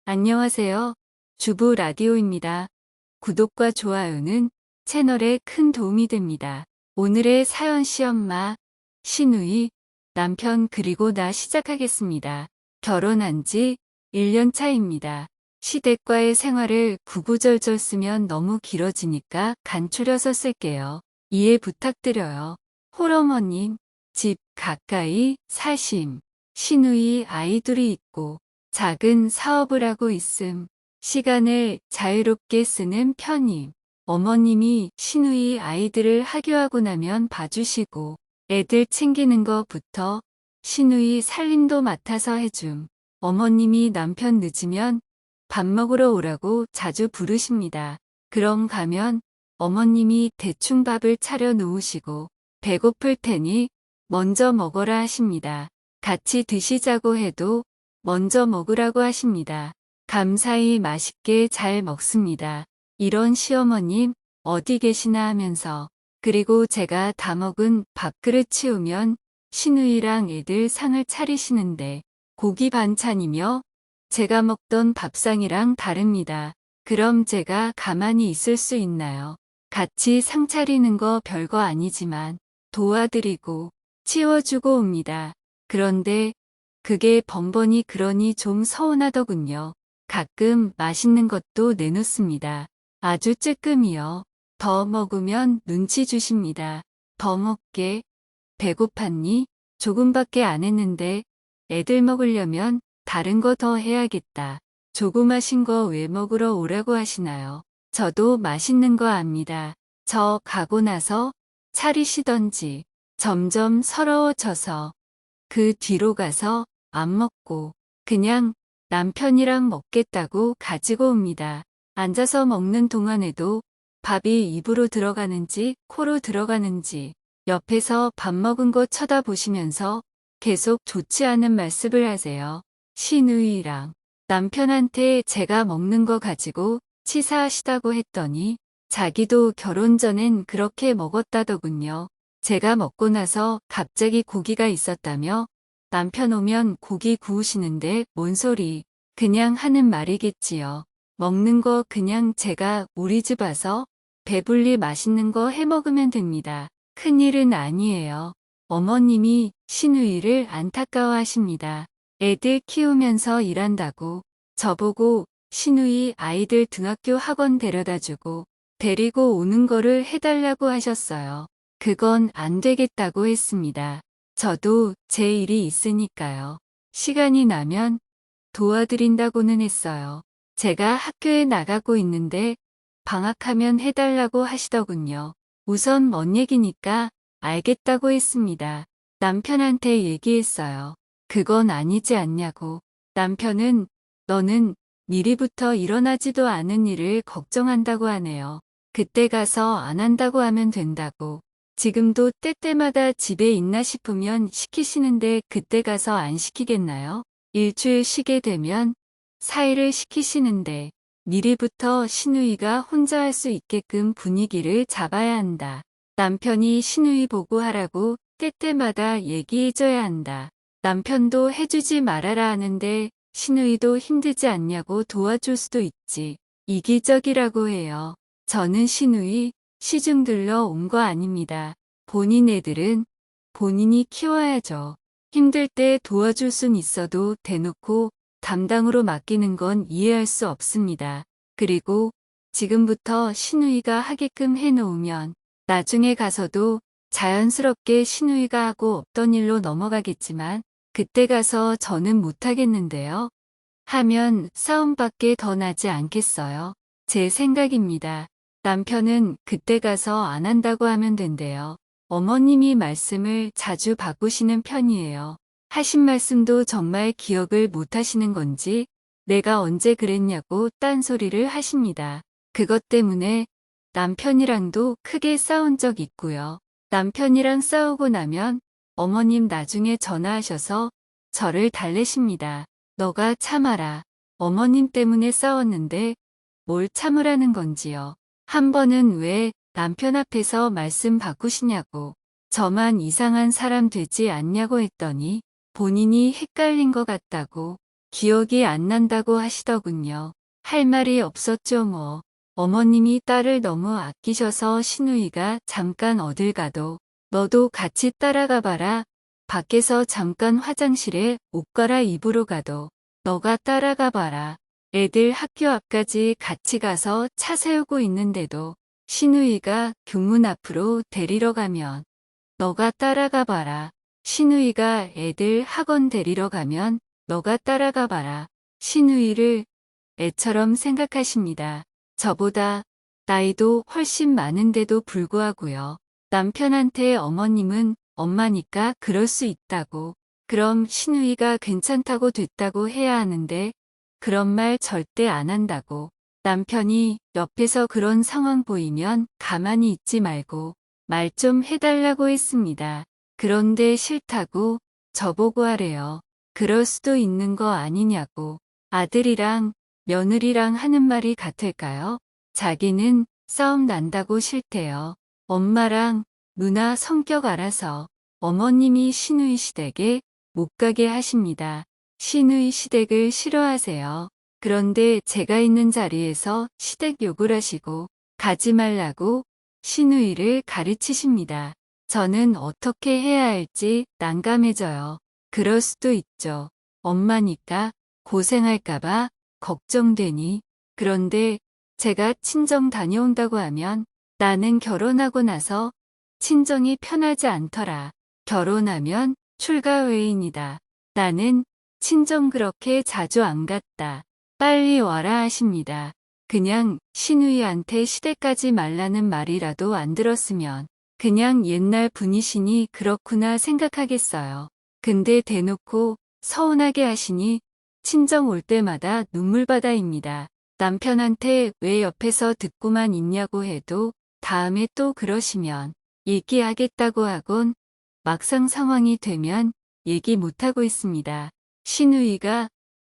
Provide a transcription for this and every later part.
안녕하세요. 주부 라디오입니다. 구독과 좋아요는 채널에 큰 도움이 됩니다. 오늘의 사연 시엄마, 신우이, 남편 그리고 나 시작하겠습니다. 결혼한 지 1년 차입니다. 시댁과의 생활을 구구절절 쓰면 너무 길어지니까 간추려서 쓸게요. 이해 부탁드려요. 홀어머님, 집 가까이 사심, 신우이 아이들이 있고 작은 사업을 하고 있음. 시간을 자유롭게 쓰는 편임. 어머님이 신우이 아이들을 하교하고 나면 봐주시고 애들 챙기는 것부터 신우이 살림도 맡아서 해줌. 어머님이 남편 늦으면 밥 먹으러 오라고 자주 부르십니다. 그럼 가면 어머님이 대충 밥을 차려 놓으시고 배고플 테니 먼저 먹어라 하십니다. 같이 드시자고 해도 먼저 먹으라고 하십니다. 감사히 맛있게 잘 먹습니다. 이런 시어머님 어디 계시나 하면서 그리고 제가 다 먹은 밥그릇 치우면 신우이랑 애들 상을 차리시는데 고기 반찬이며 제가 먹던 밥상이랑 다릅니다. 그럼 제가 가만히 있을 수 있나요? 같이 상 차리는 거 별거 아니지만 도와드리고 치워주고 옵니다. 그런데 그게 번번이 그러니 좀 서운하더군요. 가끔 맛있는 것도 내놓습니다. 아주 찔끔이요. 더 먹으면 눈치 주십니다. 더 먹게. 배고팠니? 조금밖에 안 했는데 애들 먹으려면 다른 거 더 해야겠다. 조그마신 거 왜 먹으러 오라고 하시나요? 저도 맛있는 거 압니다. 저 가고 나서 차리시던지. 점점 서러워져서 그 뒤로 가서 안 먹고 그냥 남편이랑 먹겠다고 가지고 옵니다. 앉아서 먹는 동안에도 밥이 입으로 들어가는지 코로 들어가는지 옆에서 밥 먹은 거 쳐다보시면서 계속 좋지 않은 말씀을 하세요. 신우이랑 남편한테 제가 먹는 거 가지고 치사하시다고 했더니 자기도 결혼 전엔 그렇게 먹었다더군요. 제가 먹고 나서 갑자기 고기가 있었다며 남편 오면 고기 구우시는데 뭔 소리. 그냥 하는 말이겠지요. 먹는 거 그냥 제가 우리 집 와서 배불리 맛있는 거 해 먹으면 됩니다. 큰일은 아니에요. 어머님이 신우이를 안타까워하십니다. 애들 키우면서 일한다고 저보고 신우이 아이들 등학교 학원 데려다주고 데리고 오는 거를 해달라고 하셨어요. 그건 안 되겠다고 했습니다. 저도 제 일이 있으니까요. 시간이 나면 도와드린다고는 했어요. 제가 학교에 나가고 있는데 방학하면 해달라고 하시더군요. 우선 먼 얘기니까 알겠다고 했습니다. 남편한테 얘기했어요. 그건 아니지 않냐고. 남편은 너는 미리부터 일어나지도 않은 일을 걱정한다고 하네요. 그때 가서 안 한다고 하면 된다고. 지금도 때때마다 집에 있나 싶으면 시키시는데 그때 가서 안 시키겠나요? 일주일 쉬게 되면 4일을 시키시는데 미리부터 신우이가 혼자 할 수 있게끔 분위기를 잡아야 한다. 남편이 신우이 보고 하라고 때때마다 얘기해줘야 한다. 남편도 해주지 말아라 하는데 신우이도 힘들지 않냐고 도와줄 수도 있지. 이기적이라고 해요. 저는 신우이 시중 들러 온 거 아닙니다. 본인 애들은 본인이 키워야죠. 힘들 때 도와줄 순 있어도 대놓고 담당으로 맡기는 건 이해할 수 없습니다. 그리고 지금부터 신우이가 하게끔 해놓으면 나중에 가서도 자연스럽게 신우이가 하고 없던 일로 넘어가겠지만 그때 가서 저는 못하겠는데요. 하면 싸움밖에 더 나지 않겠어요? 제 생각입니다. 남편은 그때 가서 안 한다고 하면 된대요. 어머님이 말씀을 자주 바꾸시는 편이에요. 하신 말씀도 정말 기억을 못 하시는 건지 내가 언제 그랬냐고 딴소리를 하십니다. 그것 때문에 남편이랑도 크게 싸운 적 있고요. 남편이랑 싸우고 나면 어머님 나중에 전화하셔서 저를 달래십니다. 너가 참아라. 어머님 때문에 싸웠는데 뭘 참으라는 건지요. 한 번은 왜 남편 앞에서 말씀 바꾸시냐고 저만 이상한 사람 되지 않냐고 했더니 본인이 헷갈린 것 같다고 기억이 안 난다고 하시더군요. 할 말이 없었죠 뭐. 어머님이 딸을 너무 아끼셔서 신우이가 잠깐 어딜 가도 너도 같이 따라가 봐라. 밖에서 잠깐 화장실에 옷 갈아입으러 가도 너가 따라가 봐라. 애들 학교 앞까지 같이 가서 차 세우고 있는데도 신우이가 교문 앞으로 데리러 가면 너가 따라가 봐라. 신우이가 애들 학원 데리러 가면 너가 따라가 봐라. 신우이를 애처럼 생각하십니다. 저보다 나이도 훨씬 많은데도 불구하고요. 남편한테 어머님은 엄마니까 그럴 수 있다고. 그럼 신우이가 괜찮다고 됐다고 해야 하는데 그런 말 절대 안 한다고. 남편이 옆에서 그런 상황 보이면 가만히 있지 말고 말 좀 해달라고 했습니다. 그런데 싫다고 저보고 하래요. 그럴 수도 있는 거 아니냐고. 아들이랑 며느리랑 하는 말이 같을까요? 자기는 싸움 난다고 싫대요. 엄마랑 누나 성격 알아서 어머님이 신우이 시댁에 못 가게 하십니다. 신우이 시댁을 싫어하세요. 그런데 제가 있는 자리에서 시댁 욕을 하시고 가지 말라고 신우이를 가르치십니다. 저는 어떻게 해야 할지 난감해져요. 그럴 수도 있죠. 엄마니까 고생할까봐 걱정되니. 그런데 제가 친정 다녀온다고 하면 나는 결혼하고 나서 친정이 편하지 않더라. 결혼하면 출가 외인이다. 나는 친정 그렇게 자주 안 갔다. 빨리 와라 하십니다. 그냥 신우이한테 시댁 가지 말라는 말이라도 안 들었으면 그냥 옛날 분이시니 그렇구나 생각하겠어요. 근데 대놓고 서운하게 하시니 친정 올 때마다 눈물바다입니다. 남편한테 왜 옆에서 듣고만 있냐고 해도 다음에 또 그러시면 얘기하겠다고 하곤 막상 상황이 되면 얘기 못하고 있습니다. 신우이가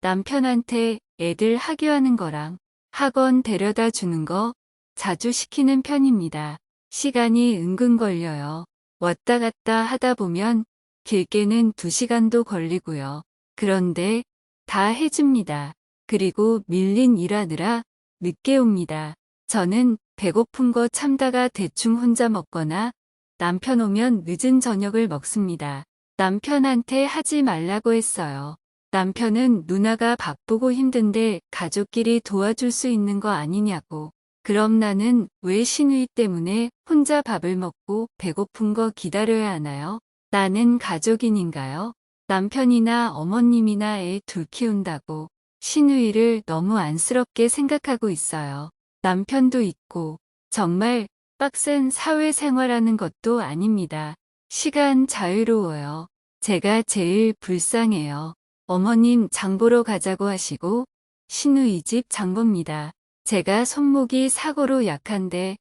남편한테 애들 학교하는 거랑 학원 데려다 주는 거 자주 시키는 편입니다. 시간이 은근 걸려요. 왔다 갔다 하다 보면 길게는 2시간도 걸리고요. 그런데 다 해줍니다. 그리고 밀린 일하느라 늦게 옵니다. 저는 배고픈 거 참다가 대충 혼자 먹거나 남편 오면 늦은 저녁을 먹습니다. 남편한테 하지 말라고 했어요. 남편은 누나가 바쁘고 힘든데 가족끼리 도와줄 수 있는 거 아니냐고. 그럼 나는 왜 신우이 때문에 혼자 밥을 먹고 배고픈 거 기다려야 하나요? 나는 가족인인가요? 남편이나 어머님이나 애 둘 키운다고 신우이를 너무 안쓰럽게 생각하고 있어요. 남편도 있고 정말 빡센 사회생활하는 것도 아닙니다. 시간 자유로워요. 제가 제일 불쌍해요. 어머님 장 보러 가자고 하시고 신우이 집 장 봅니다. 제가 손목이 사고로 약한데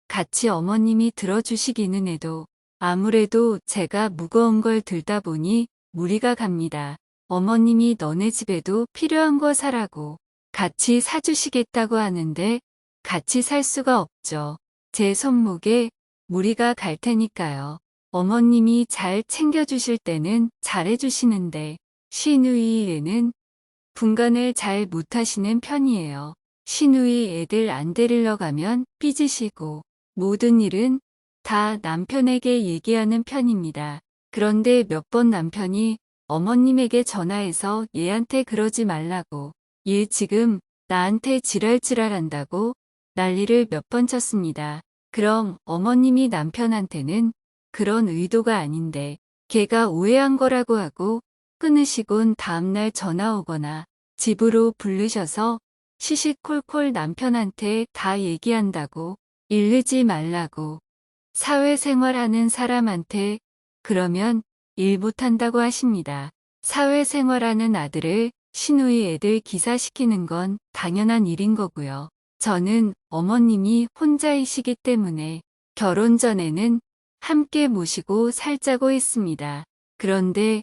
같이 어머님이 들어주시기는 해도 아무래도 제가 무거운 걸 들다 보니 무리가 갑니다. 어머님이 너네 집에도 필요한 거 사라고 같이 사주시겠다고 하는데 같이 살 수가 없죠. 제 손목에 무리가 갈 테니까요. 어머님이 잘 챙겨주실 때는 잘해주시는데 신우이에는 분간을 잘 못하시는 편이에요. 신우이 애들 안 데리러 가면 삐지시고 모든 일은 다 남편에게 얘기하는 편입니다. 그런데 몇 번 남편이 어머님에게 전화해서 얘한테 그러지 말라고 얘 지금 나한테 지랄지랄한다고 난리를 몇 번 쳤습니다. 그럼 어머님이 남편한테는 그런 의도가 아닌데 걔가 오해한 거라고 하고 끊으시곤 다음날 전화 오거나 집으로 부르셔서 시시콜콜 남편한테 다 얘기한다고 이르지 말라고 사회생활하는 사람한테 그러면 일 못한다고 하십니다. 사회생활하는 아들을 신우이 애들 기사시키는 건 당연한 일인 거고요. 저는 어머님이 혼자이시기 때문에 결혼 전에는 함께 모시고 살자고 했습니다. 그런데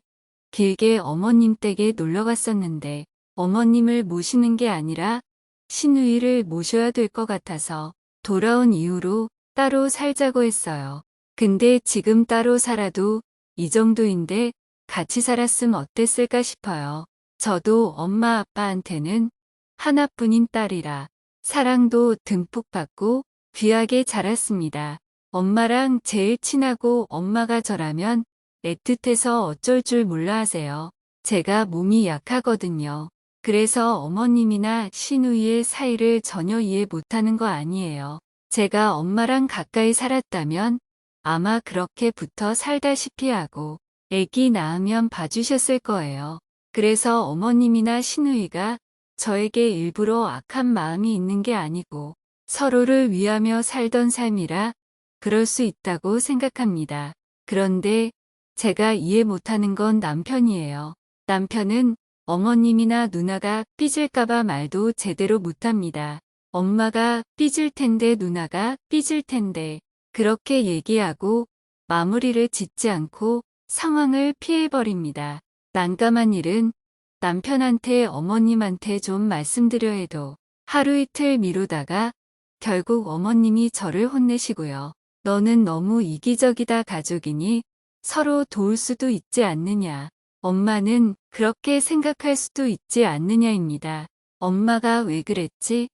길게 어머님 댁에 놀러 갔었는데 어머님을 모시는 게 아니라 신우이를 모셔야 될 것 같아서 돌아온 이후로 따로 살자고 했어요. 근데 지금 따로 살아도 이 정도인데 같이 살았으면 어땠을까 싶어요. 저도 엄마 아빠한테는 하나뿐인 딸이라 사랑도 듬뿍 받고 귀하게 자랐습니다. 엄마랑 제일 친하고 엄마가 저라면 애틋해서 어쩔 줄 몰라 하세요. 제가 몸이 약하거든요. 그래서 어머님이나 시누이의 사이를 전혀 이해 못하는 거 아니에요. 제가 엄마랑 가까이 살았다면 아마 그렇게 붙어 살다시피 하고 애기 낳으면 봐주셨을 거예요. 그래서 어머님이나 시누이가 저에게 일부러 악한 마음이 있는 게 아니고 서로를 위하며 살던 삶이라 그럴 수 있다고 생각합니다. 그런데 제가 이해 못하는 건 남편이에요. 남편은 어머님이나 누나가 삐질까봐 말도 제대로 못합니다. 엄마가 삐질 텐데 누나가 삐질 텐데 그렇게 얘기하고 마무리를 짓지 않고 상황을 피해버립니다. 난감한 일은 남편한테 어머님한테 좀 말씀드려 해도 하루 이틀 미루다가 결국 어머님이 저를 혼내시고요. 너는 너무 이기적이다 가족이니 서로 도울 수도 있지 않느냐. 엄마는 그렇게 생각할 수도 있지 않느냐입니다. 엄마가 왜 그랬지?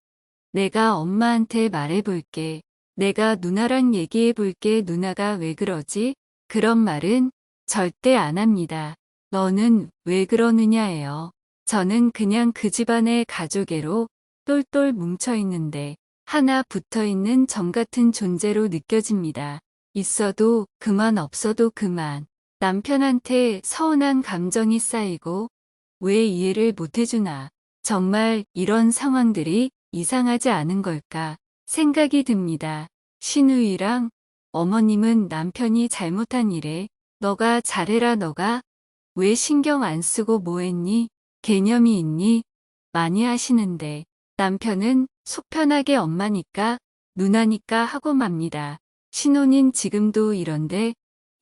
내가 엄마한테 말해볼게. 내가 누나랑 얘기해볼게. 누나가 왜 그러지? 그런 말은 절대 안 합니다. 너는 왜 그러느냐예요. 저는 그냥 그 집안의 가족애로 똘똘 뭉쳐있는데 하나 붙어있는 점 같은 존재로 느껴집니다. 있어도 그만 없어도 그만. 남편한테 서운한 감정이 쌓이고 왜 이해를 못해주나. 정말 이런 상황들이 이상하지 않은 걸까 생각이 듭니다. 시누이랑 어머님은 남편이 잘못한 일에 너가 잘해라 너가 왜 신경 안 쓰고 뭐 했니? 개념이 있니? 많이 하시는데 남편은 속 편하게 엄마니까 누나니까 하고 맙니다. 신혼인 지금도 이런데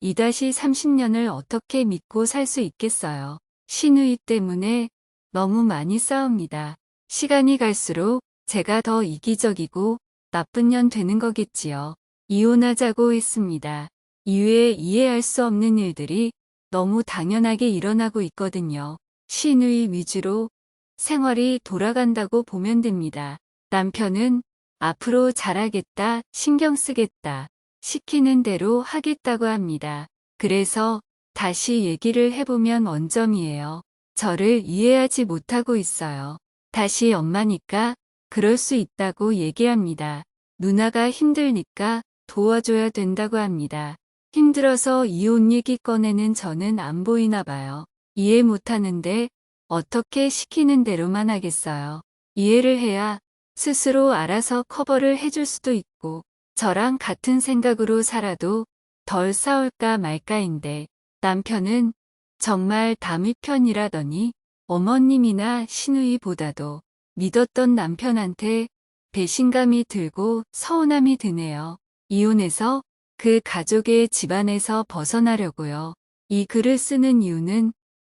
2-30년을 어떻게 믿고 살 수 있겠어요. 시누이 때문에 너무 많이 싸웁니다. 시간이 갈수록 제가 더 이기적이고 나쁜 년 되는 거겠지요. 이혼하자고 했습니다. 이후에 이해할 수 없는 일들이 너무 당연하게 일어나고 있거든요. 시누이 위주로 생활이 돌아간다고 보면 됩니다. 남편은 앞으로 잘하겠다, 신경 쓰겠다, 시키는 대로 하겠다고 합니다. 그래서 다시 얘기를 해보면 원점이에요. 저를 이해하지 못하고 있어요. 다시 엄마니까 그럴 수 있다고 얘기합니다. 누나가 힘들니까 도와줘야 된다고 합니다. 힘들어서 이혼 얘기 꺼내는 저는 안 보이나 봐요. 이해 못하는데 어떻게 시키는 대로만 하겠어요. 이해를 해야 스스로 알아서 커버를 해줄 수도 있고 저랑 같은 생각으로 살아도 덜 싸울까 말까인데 남편은 정말 담의 편이라더니 어머님이나 시누이보다도 믿었던 남편한테 배신감이 들고 서운함이 드네요. 이혼해서 그 가족의 집안에서 벗어나려고요. 이 글을 쓰는 이유는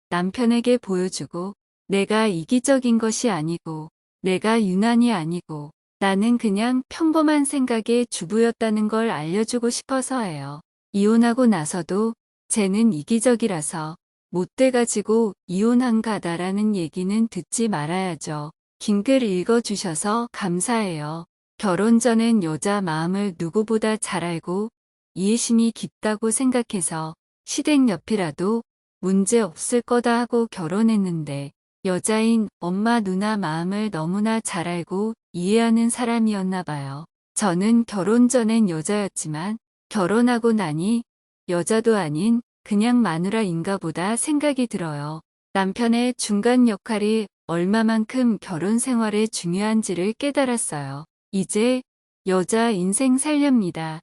남편에게 보여주고 내가 이기적인 것이 아니고 내가 유난이 아니고 나는 그냥 평범한 생각의 주부였다는 걸 알려주고 싶어서예요. 이혼하고 나서도 쟤는 이기적이라서 못 돼가지고 이혼한 가다라는 얘기는 듣지 말아야죠. 긴 글 읽어주셔서 감사해요. 결혼 전엔 여자 마음을 누구보다 잘 알고 이해심이 깊다고 생각해서 시댁 옆이라도 문제 없을 거다 하고 결혼했는데 여자인 엄마 누나 마음을 너무나 잘 알고 이해하는 사람이었나 봐요. 저는 결혼 전엔 여자였지만 결혼하고 나니 여자도 아닌 그냥 마누라인가 보다 생각이 들어요. 남편의 중간 역할이 얼마만큼 결혼 생활에 중요한지를 깨달았어요. 이제 여자 인생 살렵니다.